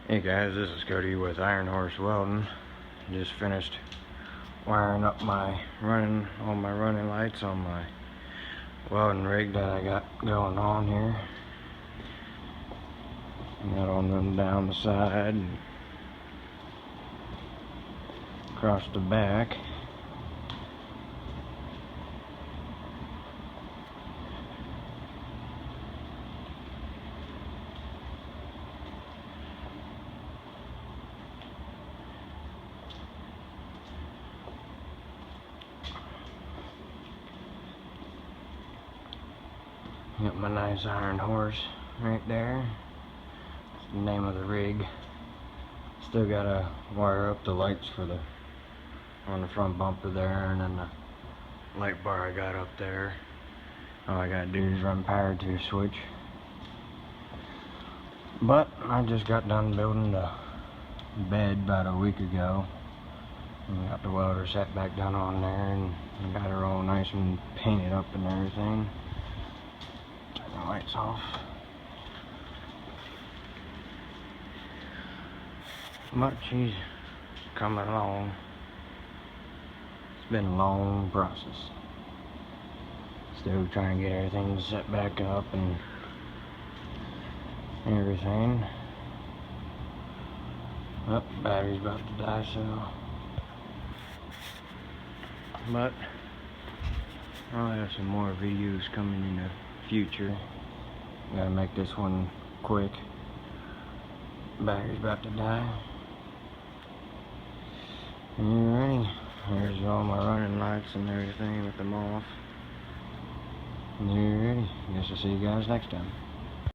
Hey guys, this is Cody with Iron Horse Welding. Just finished wiring up all my running lights on my welding rig that I got going on here. I got on them down the side and across the back. Got my nice Iron Horse right there. That's the name of the rig. Still gotta wire up the lights on the front bumper there, and then the light bar I got up there. All I gotta do is run power to the switch. But I just got done building the bed about a week ago. And got the welder set back down on there, and got her all nice and painted up and everything. Turn the lights off. But she's coming along. It's been a long process. Still trying to get everything set back up and everything. Oh, battery's about to die, so. But I'll have some more videos coming in the future. Gotta make this one quick. Battery's about to die. Alrighty, here's all my running lights and everything with them off. Alrighty, guess I'll see you guys next time.